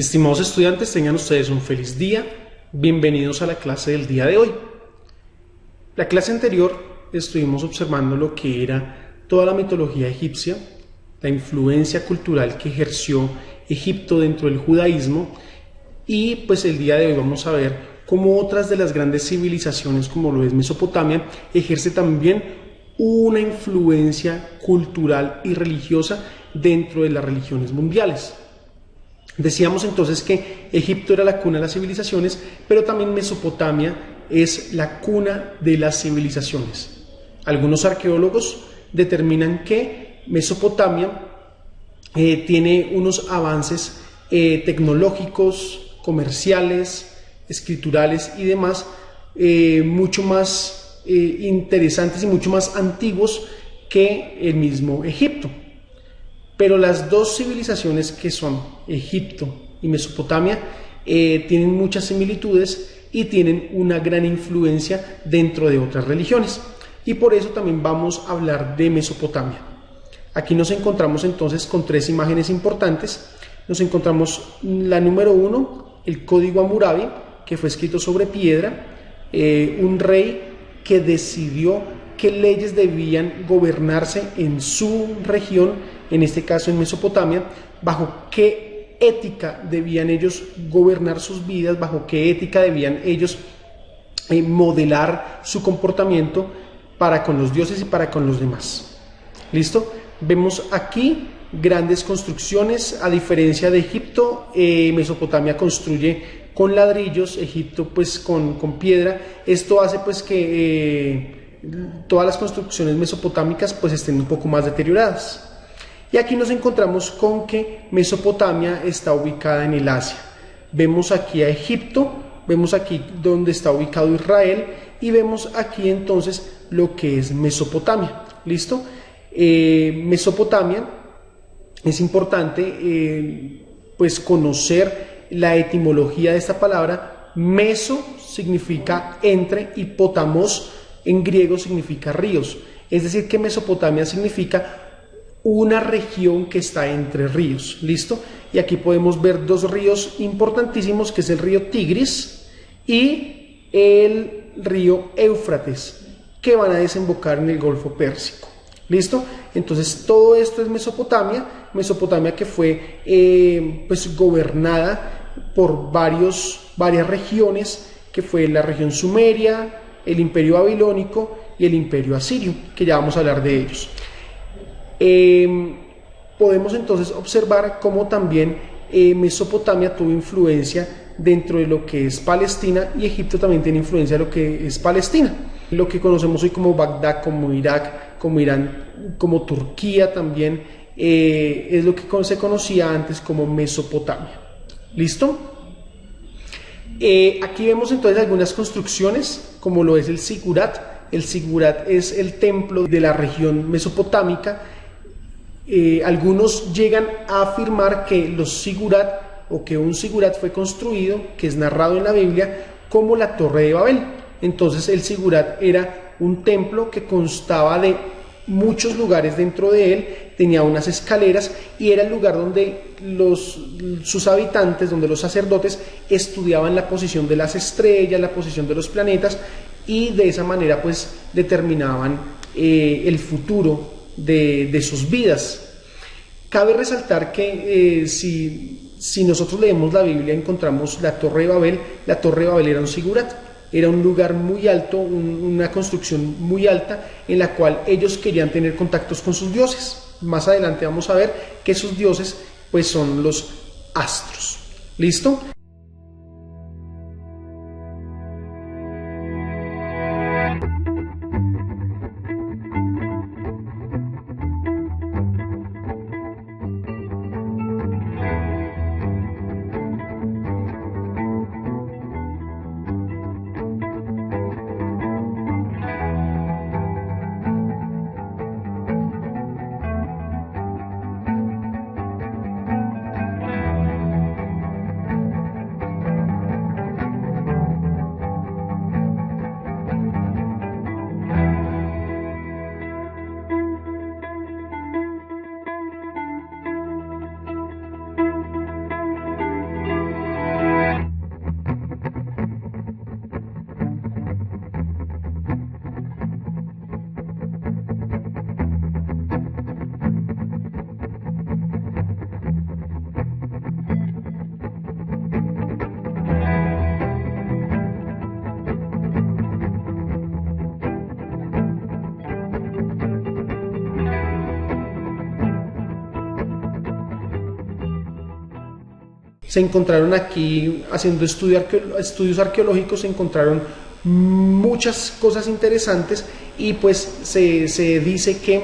Estimados estudiantes, tengan ustedes un feliz día. Bienvenidos a la clase del día de hoy. La clase anterior estuvimos observando lo que era toda la mitología egipcia, la influencia cultural que ejerció Egipto dentro del judaísmo, y pues el día de hoy vamos a ver cómo otras de las grandes civilizaciones, como lo es Mesopotamia, ejerce también una influencia cultural y religiosa dentro de las religiones mundiales. Decíamos entonces que Egipto era la cuna de las civilizaciones, pero también Mesopotamia es la cuna de las civilizaciones. Algunos arqueólogos determinan que Mesopotamia tiene unos avances tecnológicos, comerciales, escriturales y demás mucho más interesantes y mucho más antiguos que el mismo Egipto. Pero las dos civilizaciones que son Egipto y Mesopotamia tienen muchas similitudes y tienen una gran influencia dentro de otras religiones. Y por eso también vamos a hablar de Mesopotamia. Aquí nos encontramos entonces con tres imágenes importantes. Nos encontramos la número 1, el Código Hammurabi, que fue escrito sobre piedra, un rey que decidió qué leyes debían gobernarse en su región, en este caso en Mesopotamia, bajo qué ética debían ellos gobernar sus vidas, bajo qué ética debían ellos modelar su comportamiento para con los dioses y para con los demás. ¿Listo? Vemos aquí grandes construcciones, a diferencia de Egipto. Mesopotamia construye con ladrillos, Egipto pues con piedra. Esto hace pues que todas las construcciones mesopotámicas pues estén un poco más deterioradas. Y aquí nos encontramos con que Mesopotamia está ubicada en el Asia. Vemos aquí a Egipto, vemos aquí donde está ubicado Israel y vemos aquí entonces lo que es Mesopotamia. ¿Listo? Mesopotamia es importante pues conocer la etimología de esta palabra. Meso significa entre y potamos en griego significa ríos. Es decir, que Mesopotamia significa una región que está entre ríos. ¿Listo? Y aquí podemos ver dos ríos importantísimos, que es el río Tigris y el río Éufrates, que van a desembocar en el Golfo Pérsico. ¿Listo? Entonces todo esto es Mesopotamia, Mesopotamia que fue pues gobernada por varias regiones, que fue la región sumeria, el imperio babilónico y el imperio asirio, que ya vamos a hablar de ellos. Podemos entonces observar cómo también Mesopotamia tuvo influencia dentro de lo que es Palestina, y Egipto también tiene influencia de lo que es Palestina. Lo que conocemos hoy como Bagdad, como Irak, como Irán, como Turquía también, es lo que se conocía antes como Mesopotamia. ¿Listo? Aquí vemos entonces algunas construcciones, como lo es el Zigurat. El Zigurat es el templo de la región mesopotámica. Algunos llegan a afirmar que los Zigurat, o que un Zigurat fue construido, que es narrado en la Biblia, como la Torre de Babel. Entonces el Zigurat era un templo que constaba de muchos lugares dentro de él, tenía unas escaleras y era el lugar donde sus habitantes, donde los sacerdotes estudiaban la posición de las estrellas, la posición de los planetas, y de esa manera pues determinaban el futuro de sus vidas. Cabe resaltar que si nosotros leemos la Biblia encontramos la Torre de Babel. La Torre de Babel era un Zigurat, era un lugar muy alto, una construcción muy alta, en la cual ellos querían tener contactos con sus dioses. Más adelante vamos a ver que sus dioses pues son los astros. ¿Listo? se encontraron aquí, haciendo estudios arqueológicos, se encontraron muchas cosas interesantes y pues se dice que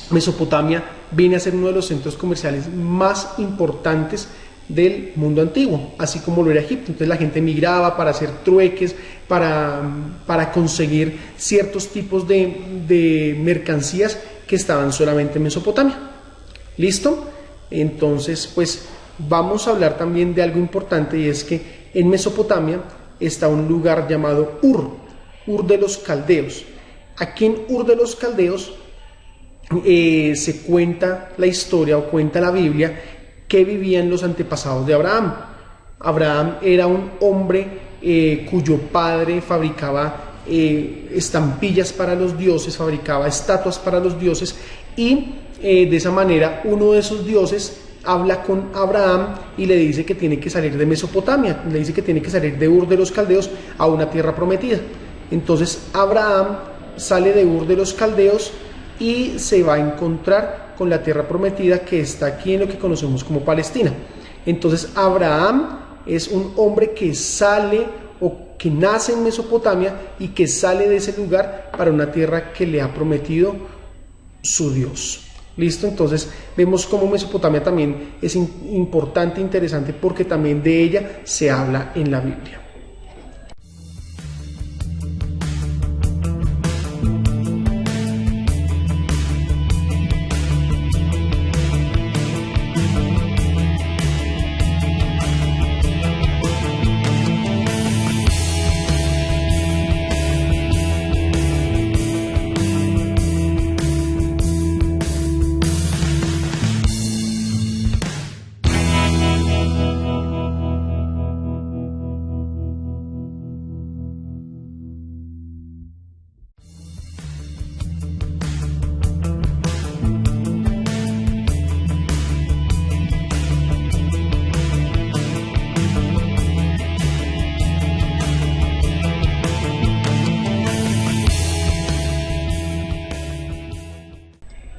Mesopotamia viene a ser uno de los centros comerciales más importantes del mundo antiguo, así como lo era Egipto. Entonces la gente migraba para hacer trueques, para conseguir ciertos tipos de mercancías que estaban solamente en Mesopotamia. ¿Listo? Entonces, pues vamos a hablar también de algo importante, y es que en Mesopotamia está un lugar llamado Ur de los Caldeos. Aquí en Ur de los Caldeos se cuenta la historia, o cuenta la Biblia, que vivían los antepasados de Abraham. Abraham era un hombre cuyo padre fabricaba estampillas para los dioses, fabricaba estatuas para los dioses, y de esa manera uno de esos dioses habla con Abraham y le dice que tiene que salir de Mesopotamia, le dice que tiene que salir de Ur de los Caldeos a una tierra prometida. Entonces Abraham sale de Ur de los Caldeos y se va a encontrar con la tierra prometida, que está aquí en lo que conocemos como Palestina. Entonces Abraham es un hombre que sale, o que nace en Mesopotamia y que sale de ese lugar para una tierra que le ha prometido su Dios. ¿Listo? Entonces vemos cómo Mesopotamia también es importante, interesante, porque también de ella se habla en la Biblia.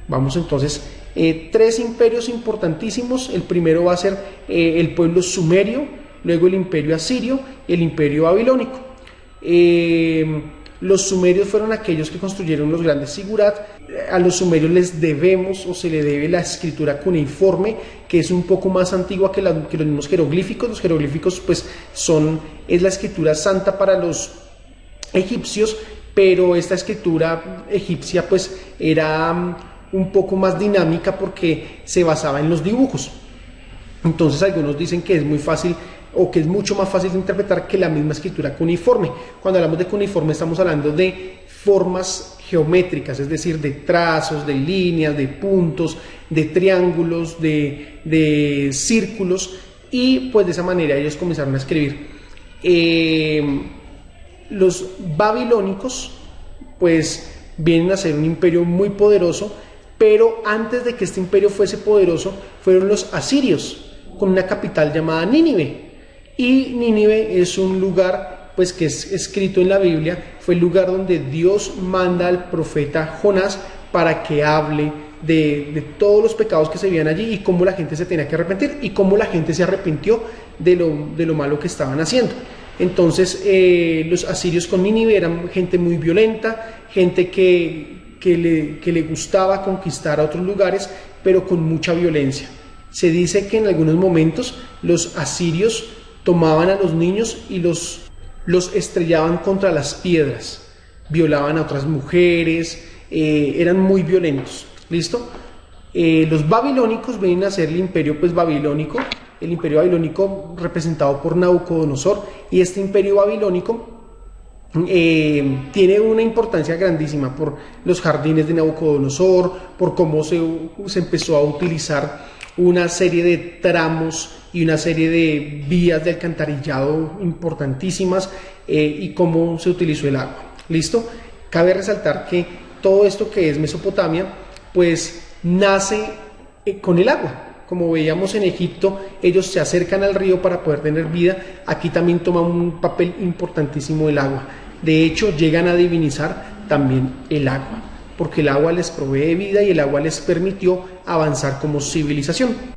Vamos entonces, tres imperios importantísimos. El primero va a ser el pueblo sumerio, luego el imperio asirio y el imperio babilónico. Los sumerios fueron aquellos que construyeron los grandes sigurat. A los sumerios les debemos, o se le debe, la escritura cuneiforme, que es un poco más antigua que los mismos jeroglíficos. Los jeroglíficos pues es la escritura santa para los egipcios, pero esta escritura egipcia pues era un poco más dinámica porque se basaba en los dibujos. Entonces algunos dicen que es muy fácil, o que es mucho más fácil de interpretar que la misma escritura cuneiforme. Cuando hablamos de cuneiforme estamos hablando de formas geométricas, es decir, de trazos, de líneas, de puntos, de triángulos, de círculos, y pues de esa manera ellos comenzaron a escribir. Los babilónicos pues vienen a ser un imperio muy poderoso, pero antes de que este imperio fuese poderoso fueron los asirios, con una capital llamada Nínive. Y Nínive es un lugar pues que es escrito en la Biblia, fue el lugar donde Dios manda al profeta Jonás para que hable de todos los pecados que se veían allí, y cómo la gente se tenía que arrepentir, y cómo la gente se arrepintió de lo malo que estaban haciendo. Entonces los asirios con Nínive eran gente muy violenta, gente que le gustaba conquistar a otros lugares, pero con mucha violencia. Se dice que en algunos momentos los asirios tomaban a los niños y los estrellaban contra las piedras, violaban a otras mujeres, eran muy violentos. ¿Listo? Los babilónicos vienen a ser el imperio pues babilónico, el imperio babilónico representado por Nabucodonosor, y este imperio babilónico tiene una importancia grandísima por los jardines de Nabucodonosor, por cómo se empezó a utilizar una serie de tramos y una serie de vías de alcantarillado importantísimas, y cómo se utilizó el agua. ¿Listo? Cabe resaltar que todo esto que es Mesopotamia pues nace con el agua. Como veíamos en Egipto, ellos se acercan al río para poder tener vida. Aquí también toma un papel importantísimo el agua. De hecho, llegan a divinizar también el agua, porque el agua les provee vida y el agua les permitió avanzar como civilización.